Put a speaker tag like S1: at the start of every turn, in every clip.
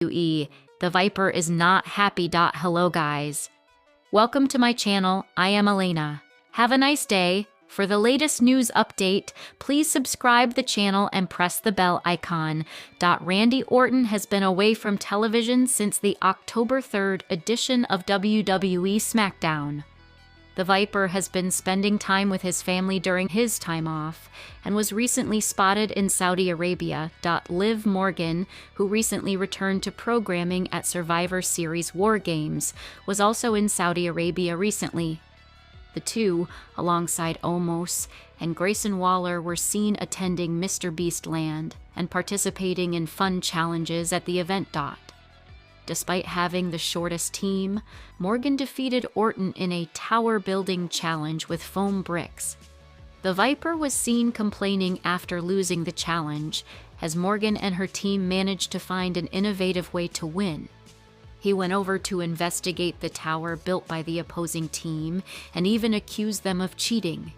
S1: The Viper is not happy. Hello guys. Welcome to my channel. I am Elena. Have a nice day. For the latest news update, please subscribe the channel and press the bell icon. Randy Orton has been away from television since the October 3rd edition of WWE SmackDown. The Viper has been spending time with his family during his time off, and was recently spotted in Saudi Arabia. Liv Morgan, who recently returned to programming at Survivor Series War Games, was also in Saudi Arabia recently. The two, alongside Omos and Grayson Waller, were seen attending Mr. Beast Land and participating in fun challenges at the event. Despite having the shortest team, Morgan defeated Orton in a tower-building challenge with foam bricks. The Viper was seen complaining after losing the challenge, as Morgan and her team managed to find an innovative way to win. He went over to investigate the tower built by the opposing team and even accused them of cheating.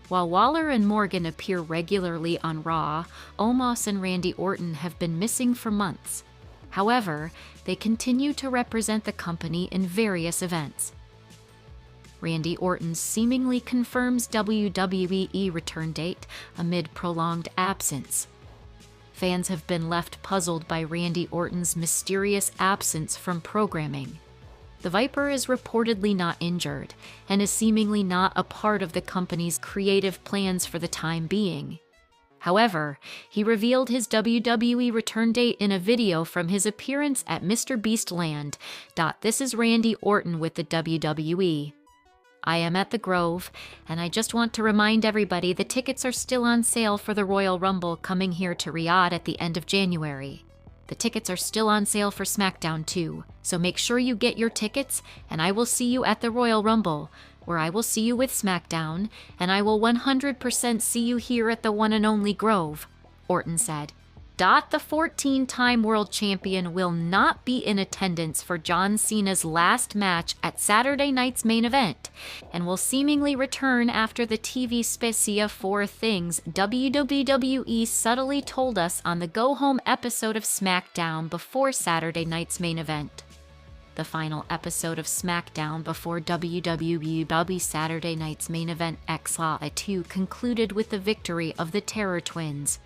S1: While Waller and Morgan appear regularly on Raw, Omos and Randy Orton have been missing for months. However, they continue to represent the company in various events. Randy Orton seemingly confirms WWE return date amid prolonged absence. Fans have been left puzzled by Randy Orton's mysterious absence from programming. The Viper is reportedly not injured and is seemingly not a part of the company's creative plans for the time being. However, he revealed his WWE return date in a video from his appearance at Mr. Beast Land. This is Randy Orton with the WWE. I am at the Grove, and I just want to remind everybody the tickets are still on sale for the Royal Rumble coming here to Riyadh at the end of January. The tickets are still on sale for SmackDown too, so make sure you get your tickets, and I will see you at the Royal Rumble, where I will see you with SmackDown, and I will 100% see you here at the one and only Grove, Orton said. The 14-time world champion will not be in attendance for John Cena's last match at Saturday night's main event, and will seemingly return after the TV special 4 Things WWE subtly told us on the go-home episode of SmackDown before Saturday night's main event. The final episode of SmackDown before WWE Saturday night's main event X2 concluded with the victory of the Terror Twins.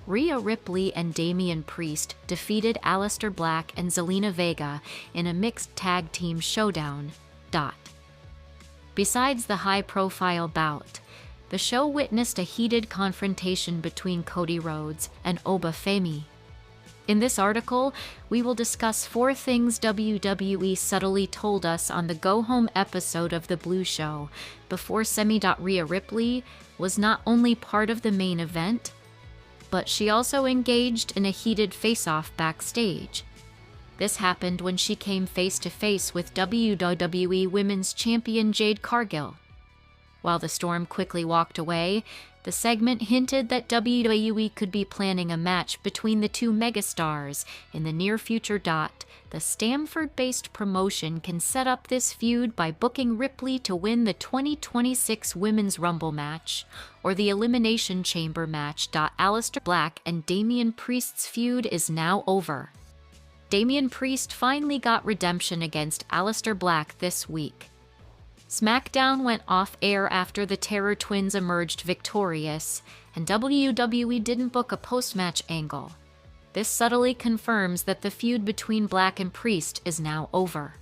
S1: Rhea Ripley and Damian Priest defeated Aleister Black and Zelina Vega in a mixed tag team showdown. Besides the high-profile bout, the show witnessed a heated confrontation between Cody Rhodes and Oba Femi. In this article, we will discuss 4 things WWE subtly told us on the go-home episode of The Blue Show before Rhea Ripley was not only part of the main event, but she also engaged in a heated face-off backstage. This happened when she came face-to-face with WWE Women's Champion Jade Cargill. While the Storm quickly walked away, the segment hinted that WWE could be planning a match between the two megastars in the near future. The Stamford-based promotion can set up this feud by booking Ripley to win the 2026 Women's Rumble match, or the Elimination Chamber match. Aleister Black and Damian Priest's feud is now over. Damian Priest finally got redemption against Aleister Black this week. SmackDown went off-air after the Terror Twins emerged victorious, and WWE didn't book a post-match angle. This subtly confirms that the feud between Black and Priest is now over.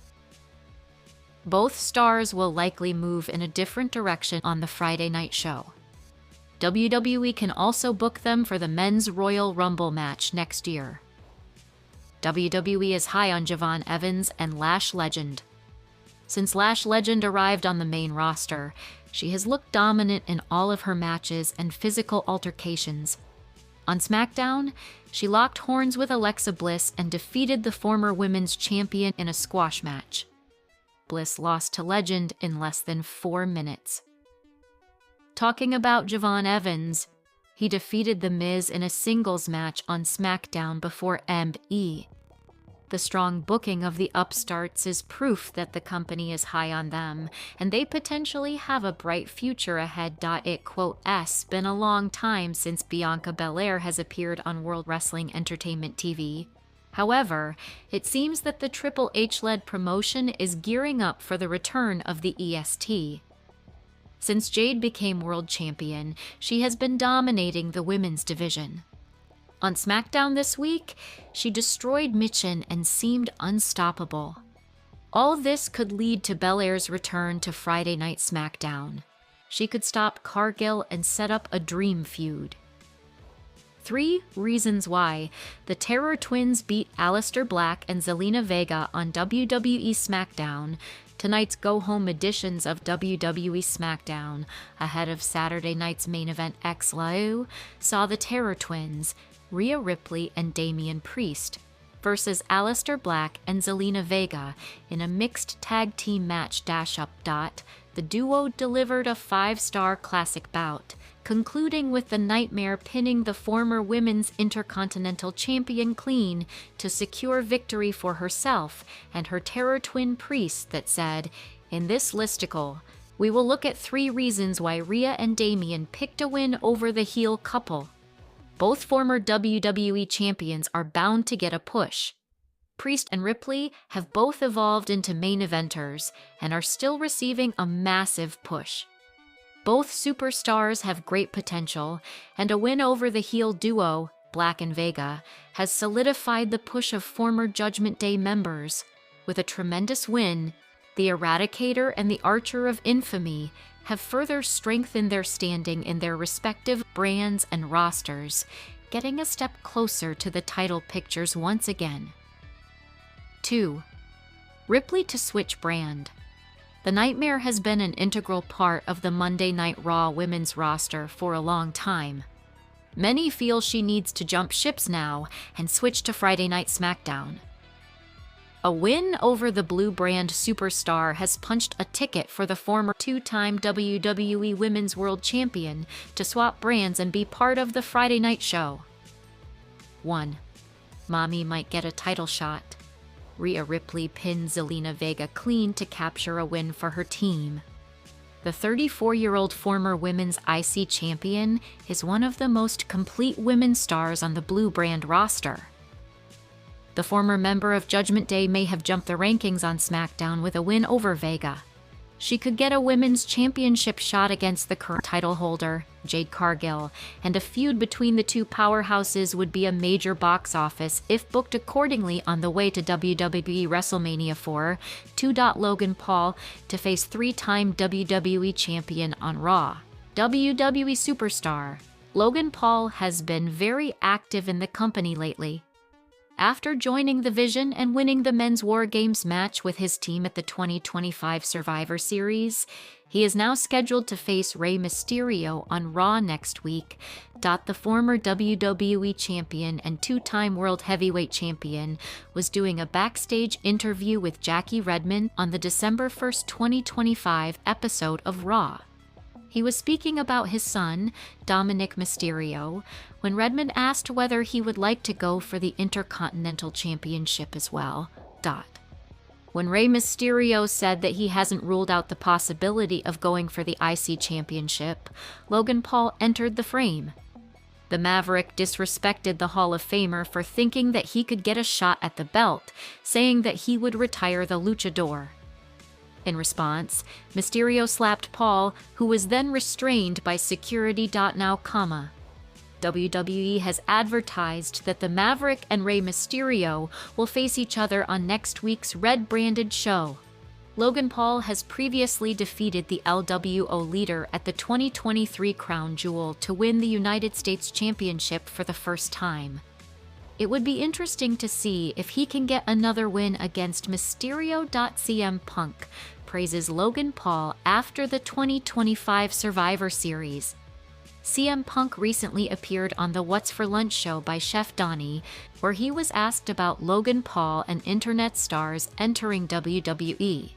S1: Both stars will likely move in a different direction on the Friday night show. WWE can also book them for the Men's Royal Rumble match next year. WWE is high on Javon Evans and Lash Legend. Since Lash Legend arrived on the main roster, she has looked dominant in all of her matches and physical altercations. On SmackDown, she locked horns with Alexa Bliss and defeated the former women's champion in a squash match. Bliss lost to Legend in less than 4 minutes. Talking about Javon Evans, he defeated The Miz in a singles match on SmackDown before ME. The strong booking of the upstarts is proof that the company is high on them, and they potentially have a bright future ahead. It's been a long time since Bianca Belair has appeared on World Wrestling Entertainment TV. However, it seems that the Triple H-led promotion is gearing up for the return of the EST. Since Jade became world champion, she has been dominating the women's division. On SmackDown this week, she destroyed Michin and seemed unstoppable. All this could lead to Belair's return to Friday Night SmackDown. She could stop Cargill and set up a dream feud. 3 reasons why the Terror Twins beat Aleister Black and Zelina Vega on WWE SmackDown, tonight's go-home editions of WWE SmackDown, ahead of Saturday night's main event X-Live, saw the Terror Twins, Rhea Ripley and Damian Priest, versus Aleister Black and Zelina Vega in a mixed tag team match dash-up. The duo delivered a 5-star classic bout, concluding with the Nightmare pinning the former Women's Intercontinental Champion clean to secure victory for herself and her Terror Twin Priest that said, "In this listicle, we will look at 3 reasons why Rhea and Damian picked a win over the heel couple. Both former WWE champions are bound to get a push. Priest and Ripley have both evolved into main eventers and are still receiving a massive push. Both superstars have great potential, and a win over the heel duo, Black and Vega, has solidified the push of former Judgment Day members. With a tremendous win, the Eradicator and the Archer of Infamy have further strengthened their standing in their respective brands and rosters, getting a step closer to the title pictures once again." 2. Ripley to switch brand. The Nightmare has been an integral part of the Monday Night Raw women's roster for a long time. Many feel she needs to jump ships now and switch to Friday Night SmackDown. A win over the Blue Brand superstar has punched a ticket for the former 2-time WWE Women's World Champion to swap brands and be part of the Friday Night show. 1. Mommy might get a title shot. Rhea Ripley pinned Zelina Vega clean to capture a win for her team. The 34-year-old former women's IC champion is one of the most complete women's stars on the Blue Brand roster. The former member of Judgment Day may have jumped the rankings on SmackDown with a win over Vega. She could get a women's championship shot against the current title holder, Jade Cargill, and a feud between the 2 powerhouses would be a major box office if booked accordingly on the way to WWE WrestleMania 4, Logan Paul to face 3-time WWE champion on Raw. WWE superstar Logan Paul has been very active in the company lately. After joining the Vision and winning the Men's War Games match with his team at the 2025 Survivor Series, he is now scheduled to face Rey Mysterio on Raw next week. The former WWE champion and 2-time World Heavyweight champion was doing a backstage interview with Jackie Redmond on the December 1st, 2025 episode of Raw. He was speaking about his son, Dominic Mysterio, when Redmond asked whether he would like to go for the Intercontinental Championship as well. When Rey Mysterio said that he hasn't ruled out the possibility of going for the IC Championship, Logan Paul entered the frame. The Maverick disrespected the Hall of Famer for thinking that he could get a shot at the belt, saying that he would retire the luchador. In response, Mysterio slapped Paul, who was then restrained by security. Now, WWE has advertised that the Maverick and Rey Mysterio will face each other on next week's red-branded show. Logan Paul has previously defeated the LWO leader at the 2023 Crown Jewel to win the United States Championship for the first time. It would be interesting to see if he can get another win against Mysterio. CM Punk praises Logan Paul after the 2025 Survivor Series. CM Punk recently appeared on the What's for Lunch show by Chef Donnie, where he was asked about Logan Paul and internet stars entering WWE.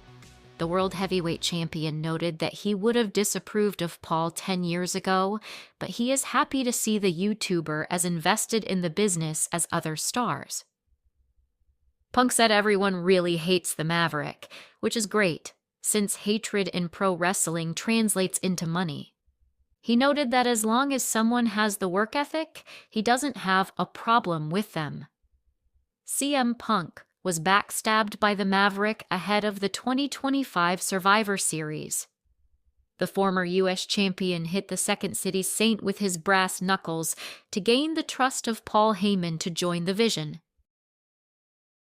S1: The World Heavyweight Champion noted that he would have disapproved of Paul 10 years ago, but he is happy to see the YouTuber as invested in the business as other stars. Punk said everyone really hates the Maverick, which is great, since hatred in pro wrestling translates into money. He noted that as long as someone has the work ethic, he doesn't have a problem with them. CM Punk was backstabbed by the Maverick ahead of the 2025 Survivor Series. The former U.S. champion hit the Second City Saint with his brass knuckles to gain the trust of Paul Heyman to join the Vision.